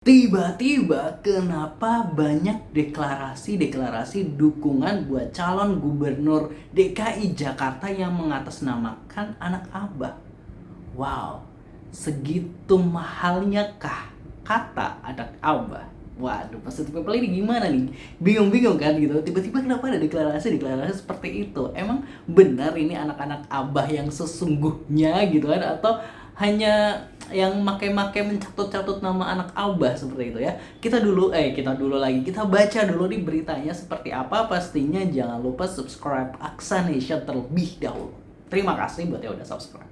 Tiba-tiba kenapa banyak deklarasi dukungan buat calon gubernur DKI Jakarta yang mengatasnamakan anak Abah? Wow, segitu mahalnya kah kata anak Abah? Waduh, positive people ini gimana nih? Bingung-bingung kan gitu. Tiba-tiba kenapa ada deklarasi seperti itu? Emang benar ini anak-anak Abah yang sesungguhnya gitu kan? Atau hanya yang make-make mencatut-catut nama anak Abah seperti itu ya. Kita baca dulu nih beritanya seperti apa. Pastinya jangan lupa subscribe Aksa Nation terlebih dahulu. Terima kasih buat yang udah subscribe.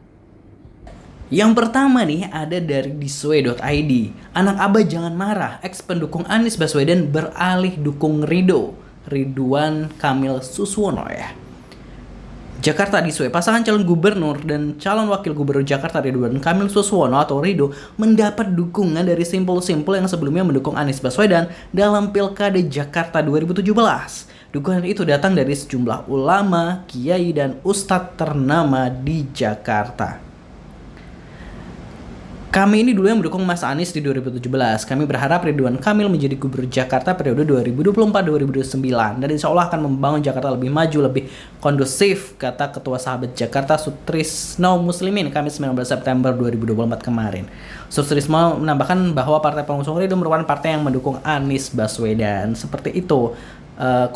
Yang pertama nih ada dari diswe.id. Anak Abah jangan marah, ex pendukung Anies Baswedan beralih dukung Ridwan Kamil Suswono ya. Jakarta Diswe, pasangan calon gubernur dan calon wakil gubernur Jakarta Ridwan Kamil Suswono atau Rido mendapat dukungan dari simpul-simpul yang sebelumnya mendukung Anies Baswedan dalam Pilkada Jakarta 2017. Dukungan itu datang dari sejumlah ulama, kiai, dan ustadz ternama di Jakarta. Kami ini dulu yang mendukung Mas Anies di 2017. Kami berharap Ridwan Kamil menjadi gubernur Jakarta periode 2024-2029 dan insya Allah akan membangun Jakarta lebih maju, lebih kondusif, kata Ketua Sahabat Jakarta Sutrisno Muslimin Kamis 19 September 2024 kemarin. Sutrisno menambahkan bahwa Partai Pengusung Ridho merupakan partai yang mendukung Anies Baswedan. Seperti itu,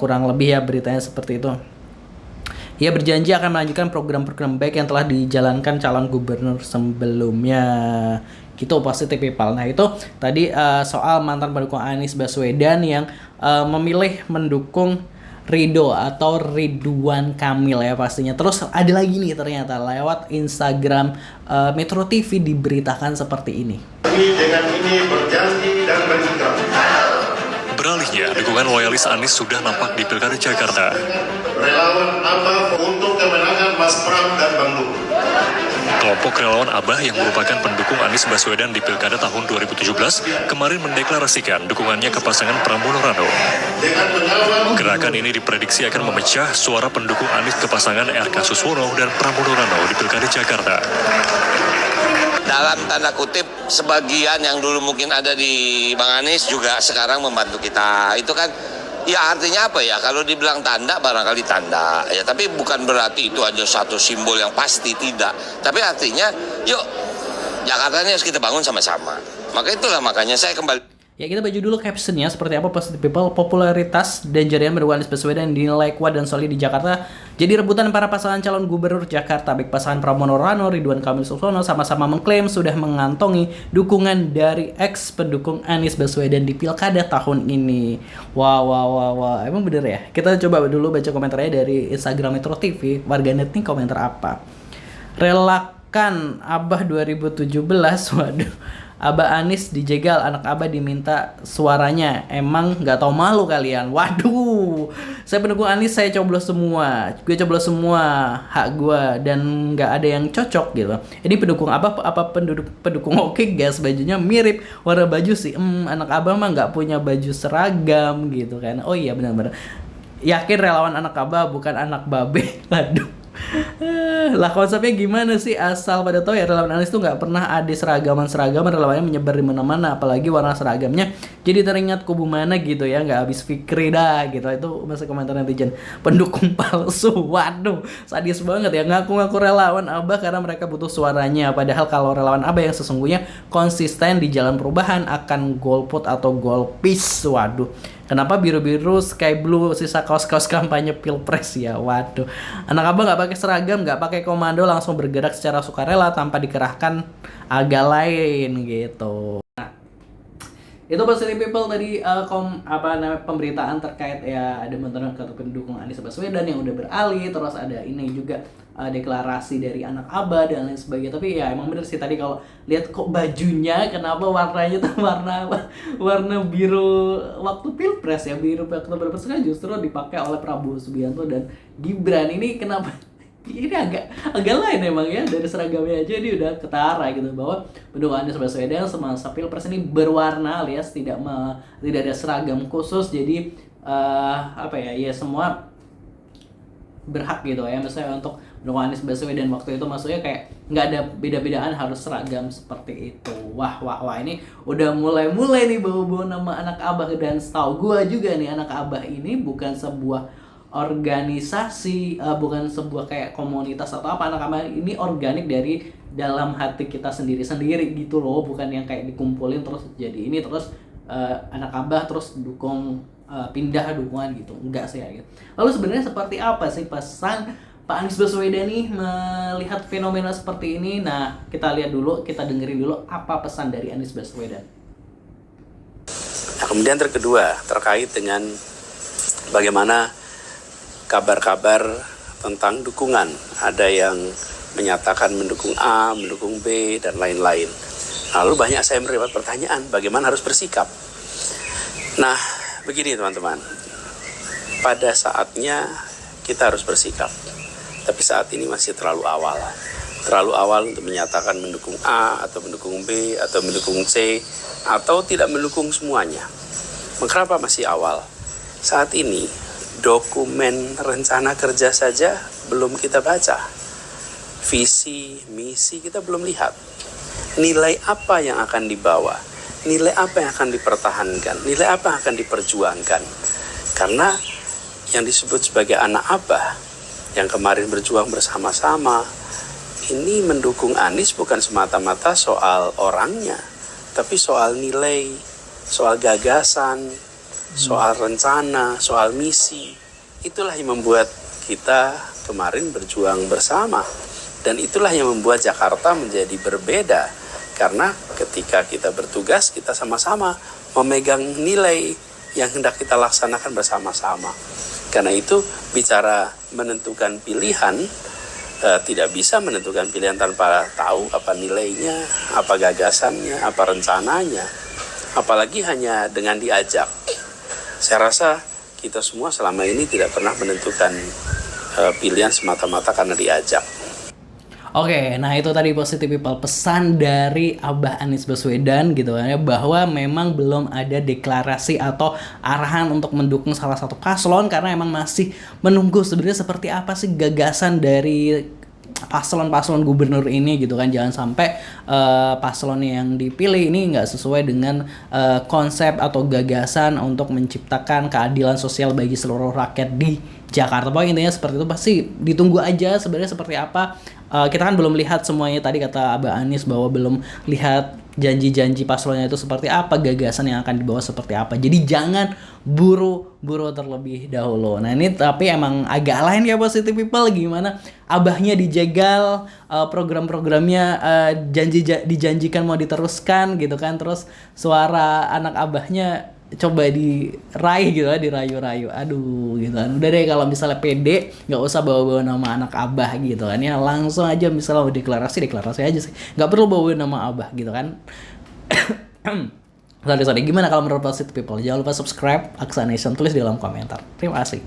kurang lebih ya beritanya seperti itu. Ia berjanji akan melanjutkan program-program baik yang telah dijalankan calon gubernur sebelumnya. Gitu positive people. Nah itu tadi soal mantan pendukung Anies Baswedan yang memilih mendukung Ridho atau Ridwan Kamil ya pastinya. Terus ada lagi nih ternyata lewat Instagram Metro TV diberitakan seperti ini. Dengan ini berjanji dan bersikap. Beralihnya, dukungan loyalis Anies sudah nampak di Pilkada Jakarta. Relawan Abah untuk kemenangan Mas Pram dan Bang Lu. Kelompok relawan Abah yang merupakan pendukung Anies Baswedan di Pilkada tahun 2017 kemarin mendeklarasikan dukungannya ke pasangan Pramono Rano. Gerakan ini diprediksi akan memecah suara pendukung Anies ke pasangan RK Suswono dan Pramono Rano di Pilkada Jakarta. Dalam tanda kutip, sebagian yang dulu mungkin ada di Bang Anies juga sekarang membantu kita. Itu kan, ya artinya apa ya? Kalau dibilang tanda, barangkali tanda. Ya, tapi bukan berarti itu aja satu simbol yang pasti, tidak. Tapi artinya, yuk, Jakarta ini harus kita bangun sama-sama. Makanya saya kembali. Ya kita baju dulu captionnya seperti apa positive people. Popularitas dan jaringan pendukung Anies Baswedan dinilai kuat dan solid di Jakarta. Jadi rebutan para pasangan calon gubernur Jakarta baik pasangan Pramono Rano, Ridwan Kamil Suswono sama-sama mengklaim sudah mengantongi dukungan dari ex pendukung Anies Baswedan di Pilkada tahun ini. Wow, emang bener ya? Kita coba dulu baca komentarnya dari Instagram Metro TV. Warganet nih komentar apa? Relakan Abah 2017, waduh. Abah Anies dijegal, anak Abah diminta suaranya. Emang nggak tahu malu kalian? Waduh, saya pendukung Anies, saya coblos semua. Gue coblos semua hak gue dan nggak ada yang cocok gitu. Ini pendukung Abah apa pendukung oke guys, bajunya mirip. Warna baju sih, anak Abah mah nggak punya baju seragam gitu kan. Oh iya benar-benar. Yakin relawan anak Abah bukan anak babe. Waduh. Lah konsepnya gimana sih? Asal pada tahu ya relawan Anies tuh nggak pernah ada seragaman relawannya menyebar di mana-mana, apalagi warna seragamnya jadi teringat kubu mana gitu ya, nggak habis fikri dah gitu. Itu masa komentar netizen pendukung palsu. Waduh, sadis banget ya, ngaku-ngaku relawan Abah karena mereka butuh suaranya, padahal kalau relawan Abah yang sesungguhnya konsisten di jalan perubahan akan golput atau golpis. Waduh, kenapa biru-biru sky blue sisa kaos-kaos kampanye pilpres ya? Waduh, anak Abah nggak pakai seragam, nggak pakai komando, langsung bergerak secara sukarela tanpa dikerahkan agak lain gitu. Nah, itu positive people tadi pemberitaan terkait ya ada mantan pendukung Anies Baswedan yang udah beralih, terus ada ini juga deklarasi dari anak Abah dan lain sebagainya. Tapi ya emang bener sih tadi kalau lihat kok bajunya kenapa warnanya tuh warna biru waktu pilpres ya, biru waktu pilpres kan justru dipakai oleh Prabowo Subianto dan Gibran. Ini kenapa? Ini agak lain emang ya, dari seragamnya aja dia udah ketara gitu bahwa pendukung Anies Baswedan semasa pilpres ini berwarna alias tidak ada seragam khusus. Jadi ya semua berhak gitu ya misalnya untuk mendukung Anies Baswedan waktu itu, maksudnya kayak nggak ada beda-bedaan, harus seragam seperti itu. Wah ini udah mulai nih bawa-bawa nama anak abah. Dan setahu gua juga nih, anak abah ini bukan sebuah organisasi, bukan sebuah kayak komunitas atau apa. Anak abah ini organik dari dalam hati kita sendiri gitu loh, bukan yang kayak dikumpulin terus jadi ini terus anak abah terus pindah dukungan gitu, enggak sih ya gitu. Lalu sebenarnya seperti apa sih pesan Pak Anies Baswedan nih melihat fenomena seperti ini? Nah, kita lihat dulu, kita dengerin dulu apa pesan dari Anies Baswedan. Nah, kemudian kedua terkait dengan bagaimana kabar-kabar tentang dukungan. Ada yang menyatakan mendukung A, mendukung B, dan lain-lain. Lalu banyak saya mendapat pertanyaan, bagaimana harus bersikap? Nah, begini teman-teman, pada saatnya kita harus bersikap. Tapi saat ini masih terlalu awal. Terlalu awal untuk menyatakan mendukung A, atau mendukung B, atau mendukung C, atau tidak mendukung semuanya. Kenapa masih awal? Saat ini, dokumen rencana kerja saja belum kita baca. Visi, misi kita belum lihat. Nilai apa yang akan dibawa? Nilai apa yang akan dipertahankan? Nilai apa yang akan diperjuangkan? Karena yang disebut sebagai anak abah, yang kemarin berjuang bersama-sama, ini mendukung Anies bukan semata-mata soal orangnya, tapi soal nilai, soal gagasan, soal rencana, soal misi. Itulah yang membuat kita kemarin berjuang bersama. Dan itulah yang membuat Jakarta menjadi berbeda. Karena ketika kita bertugas, kita sama-sama memegang nilai yang hendak kita laksanakan bersama-sama. Karena itu, bicara menentukan pilihan, tidak bisa menentukan pilihan tanpa tahu apa nilainya, apa gagasannya, apa rencananya. Apalagi hanya dengan diajak. Saya rasa kita semua selama ini tidak pernah menentukan pilihan semata-mata karena diajak. Oke, nah itu tadi Positive People, pesan dari Abah Anies Baswedan gitu kan ya, bahwa memang belum ada deklarasi atau arahan untuk mendukung salah satu paslon, karena emang masih menunggu sebenarnya seperti apa sih gagasan dari paslon-paslon gubernur ini gitu kan. Jangan sampai paslon yang dipilih ini nggak sesuai dengan konsep atau gagasan untuk menciptakan keadilan sosial bagi seluruh rakyat di Jakarta. Pokoknya intinya seperti itu, pasti ditunggu aja sebenarnya seperti apa. Kita kan belum lihat semuanya, tadi kata Abah Anies bahwa belum lihat janji-janji paslonnya itu seperti apa, gagasan yang akan dibawa seperti apa. Jadi jangan buru-buru terlebih dahulu. Nah ini tapi emang agak lain ya Positive People, gimana Abahnya dijegal, program-programnya dijanjikan mau diteruskan gitu kan, terus suara anak Abahnya coba diraih gitu kan, dirayu-rayu. Aduh gitu kan. Udah deh, kalau misalnya pede nggak usah bawa-bawa nama anak abah gitu kan ya, langsung aja misalnya mau deklarasi aja sih, nggak perlu bawa nama abah gitu kan. Sorry, gimana kalau menurut Positive People? Jangan lupa subscribe Aksa Nation, tulis di kolom komentar. Terima kasih.